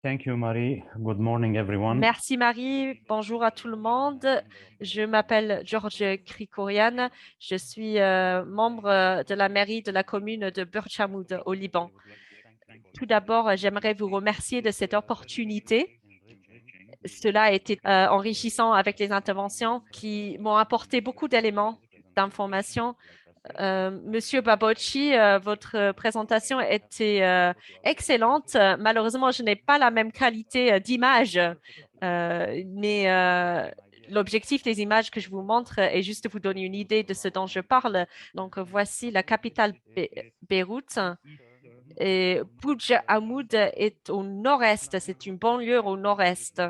Thank you, Marie. Good morning, everyone. Merci Marie, bonjour à tout le monde. Je m'appelle George Krikorian, je suis membre de la mairie de la commune de Burj-Hamoud au Liban. Tout d'abord, j'aimerais vous remercier de cette opportunité. Cela a été enrichissant avec les interventions qui m'ont apporté beaucoup d'éléments d'information. Monsieur Babocci, votre présentation était excellente. Malheureusement, je n'ai pas la même qualité d'image, mais l'objectif des images que je vous montre est juste de vous donner une idée de ce dont je parle. Donc, voici la capitale Beyrouth. Et Burj Hamoud est au nord-est, c'est une banlieue au nord-est.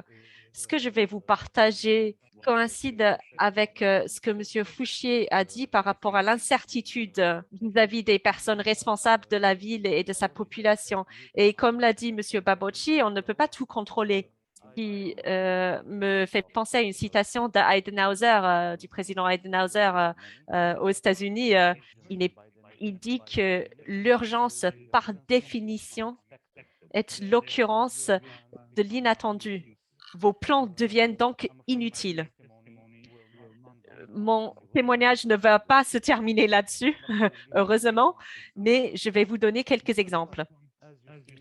Ce que je vais vous partager coïncide avec ce que M. Fouchier a dit par rapport à l'incertitude vis-à-vis des personnes responsables de la ville et de sa population. Et comme l'a dit M. Babocci, on ne peut pas tout contrôler. Qui me fait penser à une citation d'Eisenhower, du président Eisenhower aux États-Unis. Il est il dit que l'urgence, par définition, est l'occurrence de l'inattendu. Vos plans deviennent donc inutiles. Mon témoignage ne va pas se terminer là-dessus, heureusement, mais je vais vous donner quelques exemples.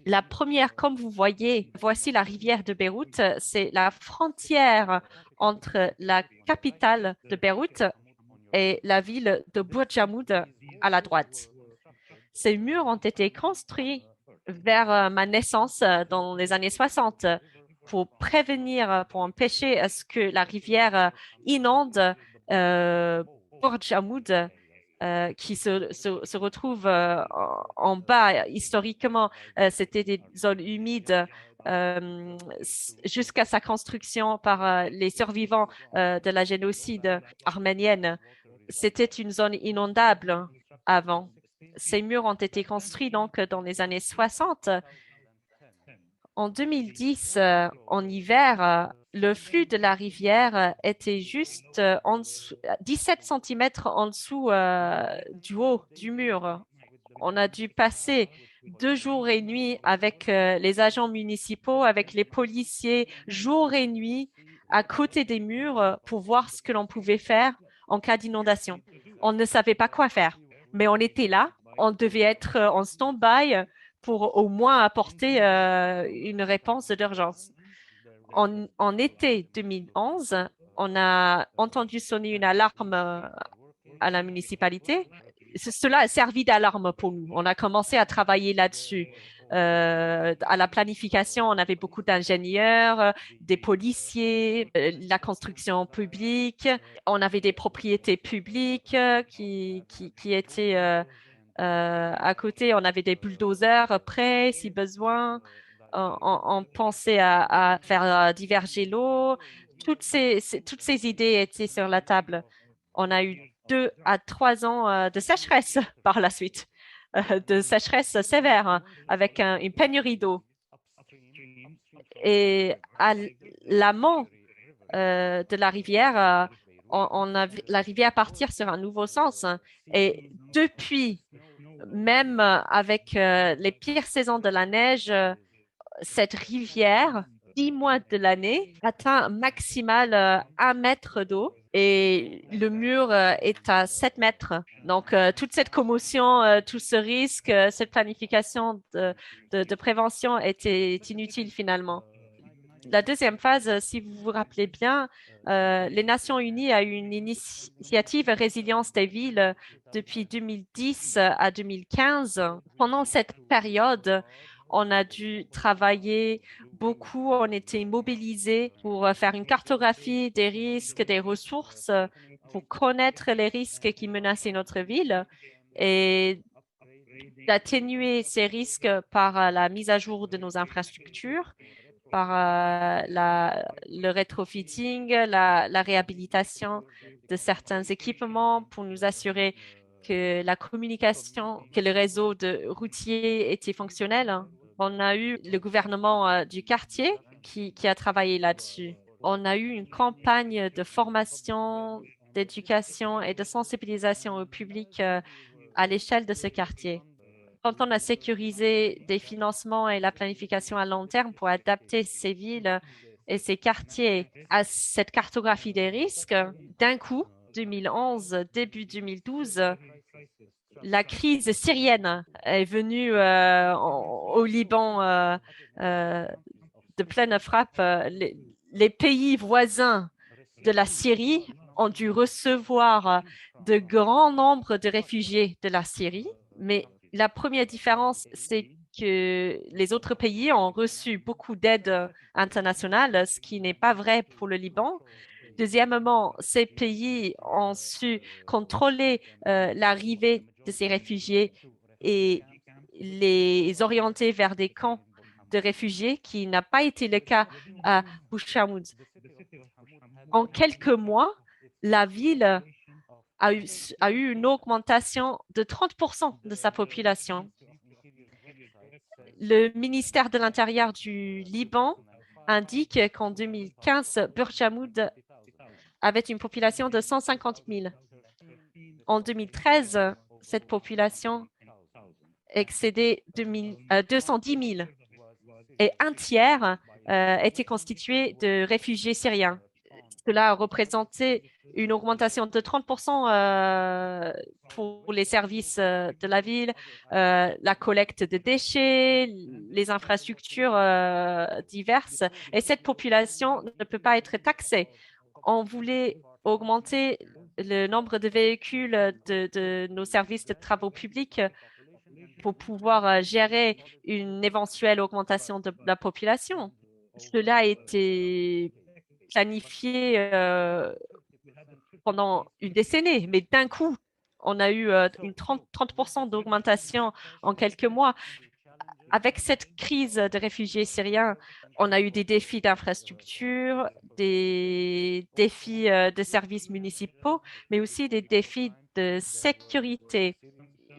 La première, comme vous voyez, voici la rivière de Beyrouth. C'est la frontière entre la capitale de Beyrouth et la ville de Burj Hamoud à la droite. Ces murs ont été construits vers ma naissance dans les années 60 pour prévenir, pour empêcher à ce que la rivière inonde Burj Hamoud qui se retrouve en bas. Historiquement, c'était des zones humides jusqu'à sa construction par les survivants de la génocide arménienne. C'était une zone inondable avant. Ces murs ont été construits donc dans les années 60. En 2010, en hiver, le flux de la rivière était juste 17 cm en dessous du haut du mur. On a dû passer 2 jours et nuits avec les agents municipaux, avec les policiers, jour et nuit, à côté des murs pour voir ce que l'on pouvait faire en cas d'inondation. On ne savait pas quoi faire, mais on était là. On devait être en stand-by pour au moins apporter une réponse d'urgence. En été 2011, on a entendu sonner une alarme à la municipalité. Cela a servi d'alarme pour nous. On a commencé à travailler là-dessus. À la planification, on avait beaucoup d'ingénieurs, des policiers, la construction publique. On avait des propriétés publiques qui étaient à côté. On avait des bulldozers prêts si besoin. On pensait à faire diverger l'eau. Toutes ces idées étaient sur la table. On a eu 2 à 3 ans de sécheresse par la suite, de sécheresse sévère hein, avec une pénurie d'eau. Et à l'amont de la rivière, on a vu la rivière partir sur un nouveau sens. Hein. Et depuis, même avec les pires saisons de la neige, cette rivière, 10 mois de l'année, atteint maximal 1 mètre d'eau et le mur est à 7 mètres. Donc, toute cette commotion, tout ce risque, cette planification de prévention était inutile finalement. La deuxième phase, si vous vous rappelez bien, les Nations Unies a eu une initiative Résilience des villes depuis 2010 à 2015. Pendant cette période, on a dû travailler beaucoup, on était mobilisés pour faire une cartographie des risques, des ressources, pour connaître les risques qui menaçaient notre ville et d'atténuer ces risques par la mise à jour de nos infrastructures, par le retrofitting, la réhabilitation de certains équipements pour nous assurer que la communication, que le réseau de routiers était fonctionnel. On a eu le gouvernement du quartier qui a travaillé là-dessus. On a eu une campagne de formation, d'éducation et de sensibilisation au public à l'échelle de ce quartier. Quand on a sécurisé des financements et la planification à long terme pour adapter ces villes et ces quartiers à cette cartographie des risques, d'un coup, 2011, début 2012, la crise syrienne est venue au Liban euh, de pleine frappe. Les pays voisins de la Syrie ont dû recevoir de grands nombres de réfugiés de la Syrie, mais la première différence, c'est que les autres pays ont reçu beaucoup d'aide internationale, ce qui n'est pas vrai pour le Liban. Deuxièmement, ces pays ont su contrôler l'arrivée de ces réfugiés et les orienter vers des camps de réfugiés, qui n'a pas été le cas à Bouchamoud. En quelques mois, la ville a eu une augmentation de 30% de sa population. Le ministère de l'Intérieur du Liban indique qu'en 2015, Burjamoud avait une population de 150 000. En 2013, cette population excédait 210 000 et un tiers était constitué de réfugiés syriens. Cela a représenté une augmentation de 30% pour les services de la ville, la collecte de déchets, les infrastructures diverses. Et cette population ne peut pas être taxée. On voulait augmenter le nombre de véhicules de nos services de travaux publics pour pouvoir gérer une éventuelle augmentation de la population. Cela a été planifié pendant une décennie, mais d'un coup, on a eu une 30% d'augmentation en quelques mois. Avec cette crise de réfugiés syriens, on a eu des défis d'infrastructure, des défis de services municipaux, mais aussi des défis de sécurité.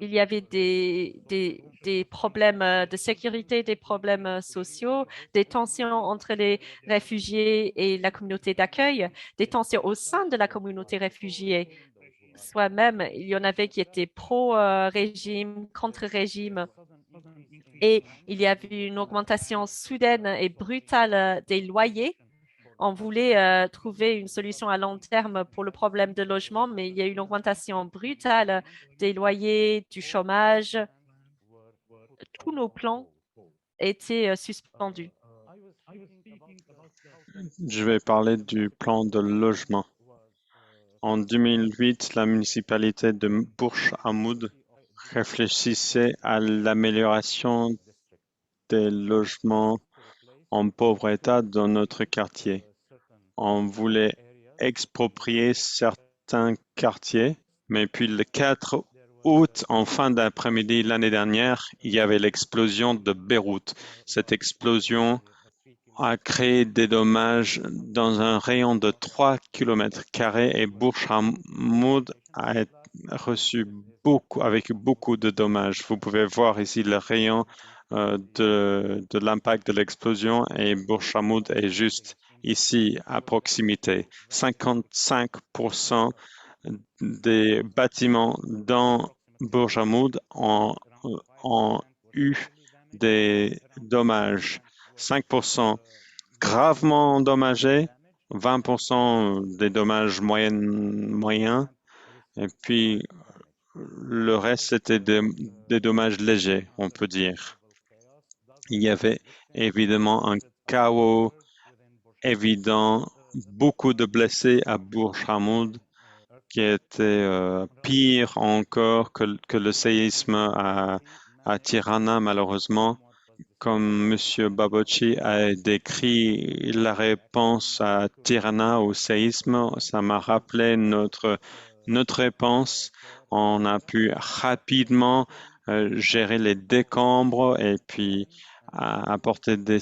Il y avait des problèmes de sécurité, des problèmes sociaux, des tensions entre les réfugiés et la communauté d'accueil, des tensions au sein de la communauté réfugiée. Soi-même, il y en avait qui étaient pro-régime, contre-régime. Et il y avait une augmentation soudaine et brutale des loyers. On voulait trouver une solution à long terme pour le problème de logement, mais il y a eu une augmentation brutale des loyers, du chômage. Tous nos plans étaient suspendus. Je vais parler du plan de logement. En 2008, la municipalité de Bourj Hamoud réfléchissait à l'amélioration des logements en pauvre état dans notre quartier. On voulait exproprier certains quartiers, mais puis le 4 août, en fin d'après-midi l'année dernière, il y avait l'explosion de Beyrouth. Cette explosion a créé des dommages dans un rayon de 3 km² et Bourj Hamoud a reçu avec beaucoup de dommages. Vous pouvez voir ici le rayon de l'impact de l'explosion et Bourj Hamoud est juste ici à proximité. 55% des bâtiments dans Bourj Hamoud ont eu des dommages. 5% gravement endommagés, 20% des dommages moyens, et puis le reste c'était des dommages légers, on peut dire. Il y avait évidemment un chaos évident, beaucoup de blessés à Burj Hamoud, qui était pire encore que le séisme à Tirana, malheureusement. Comme M. Babocci a décrit la réponse à Tirana au séisme, ça m'a rappelé notre réponse. On a pu rapidement gérer les décombres et puis apporter des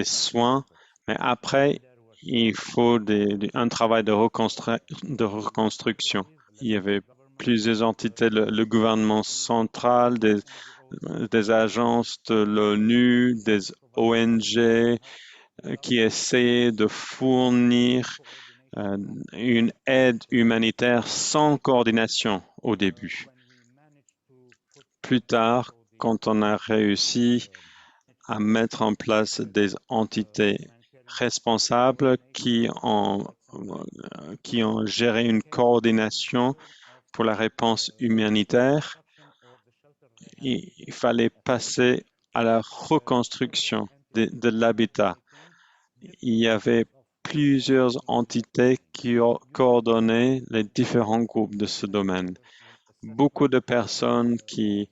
soins. Mais après, il faut un travail de reconstruction. Il y avait plusieurs entités, le gouvernement central, des agences de l'ONU, des ONG qui essayaient de fournir une aide humanitaire sans coordination au début. Plus tard, quand on a réussi à mettre en place des entités responsables qui ont géré une coordination pour la réponse humanitaire, il fallait passer à la reconstruction de l'habitat. Il y avait plusieurs entités qui coordonnaient les différents groupes de ce domaine. Beaucoup de personnes qui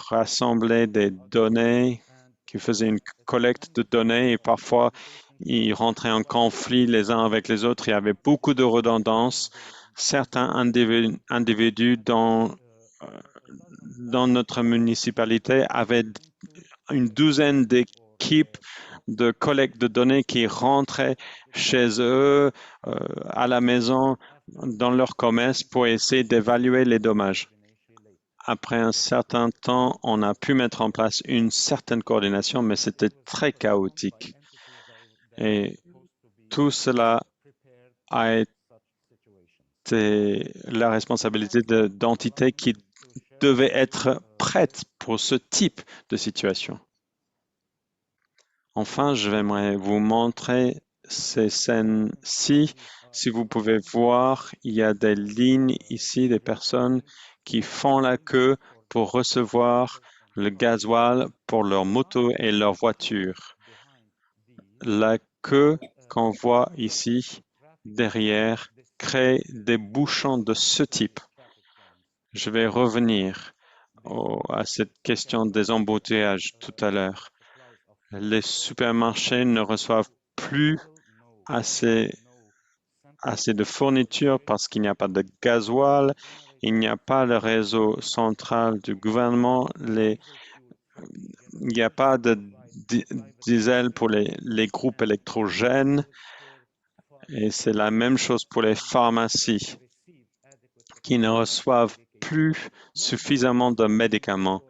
rassemblaient des données, qui faisaient une collecte de données et parfois ils rentraient en conflit les uns avec les autres. Il y avait beaucoup de redondance. Certains individus dans notre municipalité avaient une douzaine d'équipes de collecte de données qui rentraient chez eux, à la maison, dans leur commerce pour essayer d'évaluer les dommages. Après un certain temps, on a pu mettre en place une certaine coordination, mais c'était très chaotique. Et tout cela a été la responsabilité d'entités qui devaient être prêtes pour ce type de situation. Enfin, je vais vous montrer ces scènes-ci. Si vous pouvez voir, il y a des lignes ici, des personnes qui font la queue pour recevoir le gasoil pour leur moto et leur voiture. La queue qu'on voit ici, derrière, crée des bouchons de ce type. Je vais revenir à cette question des embouteillages tout à l'heure. Les supermarchés ne reçoivent plus assez de fournitures parce qu'il n'y a pas de gasoil, il n'y a pas le réseau central du gouvernement, il n'y a pas de diesel pour les groupes électrogènes et c'est la même chose pour les pharmacies qui ne reçoivent plus suffisamment de médicaments.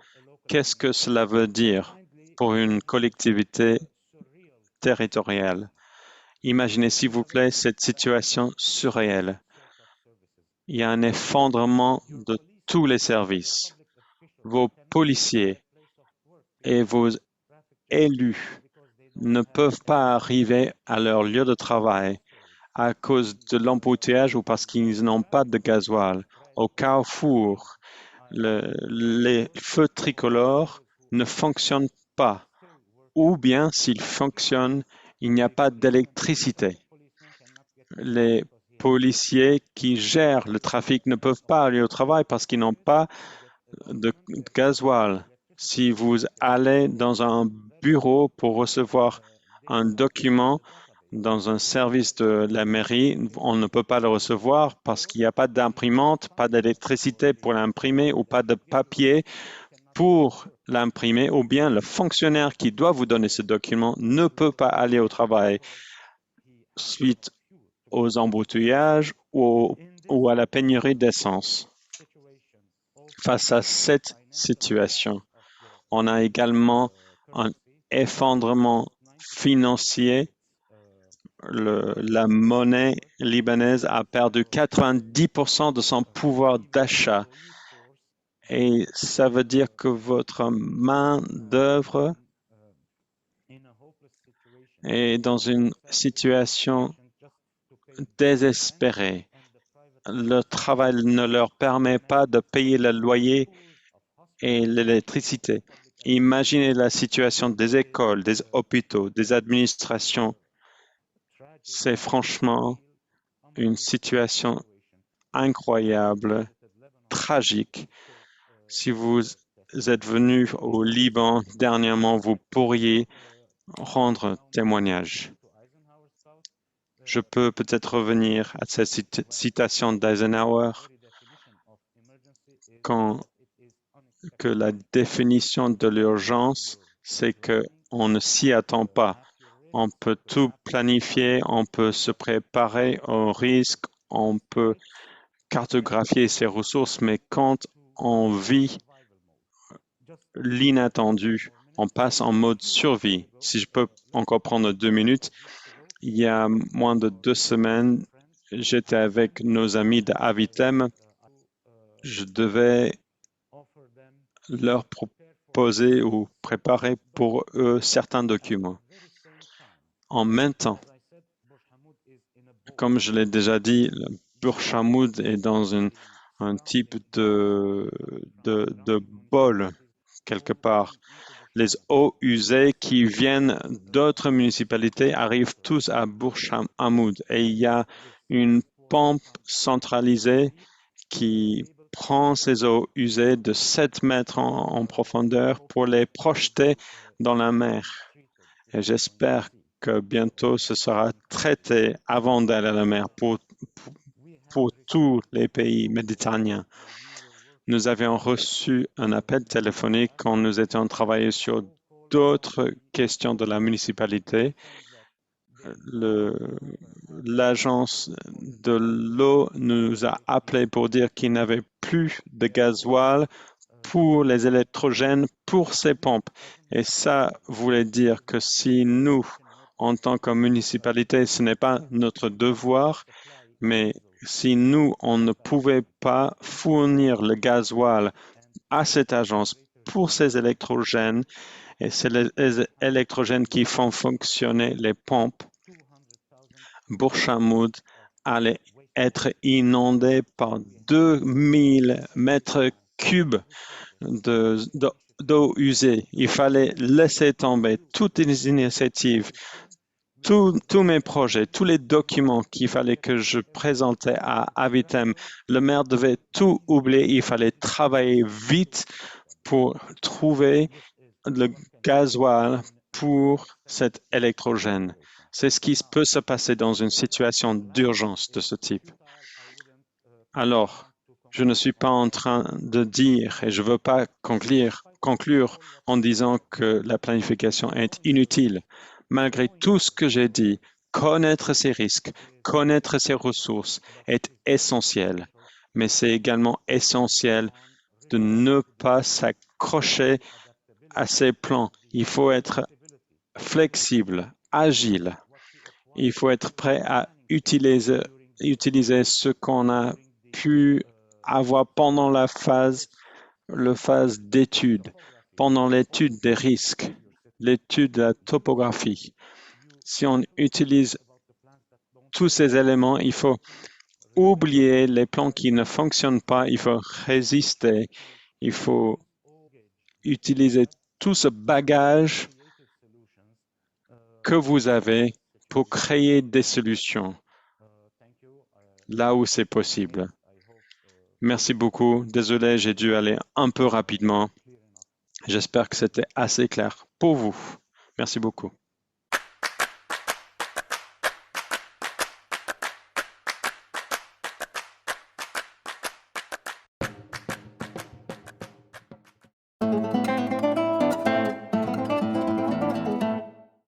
Qu'est-ce que cela veut dire pour une collectivité territoriale? Imaginez, s'il vous plaît, cette situation surréelle. Il y a un effondrement de tous les services. Vos policiers et vos élus ne peuvent pas arriver à leur lieu de travail à cause de l'embouteillage ou parce qu'ils n'ont pas de gasoil. Au Carrefour, les feux tricolores ne fonctionnent pas. Ou bien, s'ils fonctionnent, il n'y a pas d'électricité. Les policiers qui gèrent le trafic ne peuvent pas aller au travail parce qu'ils n'ont pas de gasoil. Si vous allez dans un bureau pour recevoir un document dans un service de la mairie, on ne peut pas le recevoir parce qu'il n'y a pas d'imprimante, pas d'électricité pour l'imprimer ou pas de papier pour l'imprimer, ou bien le fonctionnaire qui doit vous donner ce document ne peut pas aller au travail suite aux embouteillages ou à la pénurie d'essence. Face à cette situation, on a également un effondrement financier. La monnaie libanaise a perdu 90% de son pouvoir d'achat. Et ça veut dire que votre main-d'œuvre est dans une situation désespérée. Le travail ne leur permet pas de payer le loyer et l'électricité. Imaginez la situation des écoles, des hôpitaux, des administrations. C'est franchement une situation incroyable, tragique. Si vous êtes venu au Liban dernièrement, vous pourriez rendre témoignage. Je peux peut-être revenir à cette citation d'Eisenhower que la définition de l'urgence, c'est qu'on ne s'y attend pas. On peut tout planifier, on peut se préparer au risque, on peut cartographier ses ressources, mais quand on vit l'inattendu, on passe en mode survie. Si je peux encore prendre 2 minutes, il y a moins de 2 semaines, j'étais avec nos amis d'Avitem. Je devais leur proposer ou préparer pour eux certains documents. En même temps, comme je l'ai déjà dit, Burj Al Amoud est dans un type de bol quelque part. Les eaux usées qui viennent d'autres municipalités arrivent tous à Burj Al Amoud et il y a une pompe centralisée qui prend ces eaux usées de 7 mètres en profondeur pour les projeter dans la mer. Et j'espère que bientôt ce sera traité avant d'aller à la mer pour tous les pays méditerranéens. Nous avions reçu un appel téléphonique quand nous étions travaillés sur d'autres questions de la municipalité. L'agence de l'eau nous a appelé pour dire qu'il n'avait plus de gasoil pour les électrogènes pour ces pompes. Et ça voulait dire que si nous, en tant que municipalité, ce n'est pas notre devoir, mais si nous, on ne pouvait pas fournir le gasoil à cette agence pour ces électrogènes, et c'est les électrogènes qui font fonctionner les pompes, Burj Al Amoud allait être inondé par 2000 mètres cubes d'eau usée. Il fallait laisser tomber toutes les initiatives, tous mes projets, tous les documents qu'il fallait que je présentais à Avitem. Le maire devait tout oublier. Il fallait travailler vite pour trouver le gasoil pour cet électrogène. C'est ce qui peut se passer dans une situation d'urgence de ce type. Alors, je ne suis pas en train de dire, et je ne veux pas conclure en disant que la planification est inutile. Malgré tout ce que j'ai dit, connaître ses risques, connaître ses ressources est essentiel. Mais c'est également essentiel de ne pas s'accrocher à ces plans. Il faut être flexible, agile. Il faut être prêt à utiliser ce qu'on a pu avoir pendant la phase d'étude, pendant l'étude des risques, l'étude de la topographie. Si on utilise tous ces éléments, il faut oublier les plans qui ne fonctionnent pas, il faut résister, il faut utiliser tout ce bagage que vous avez pour créer des solutions là où c'est possible. Merci beaucoup. Désolé, j'ai dû aller un peu rapidement. J'espère que c'était assez clair pour vous. Merci beaucoup.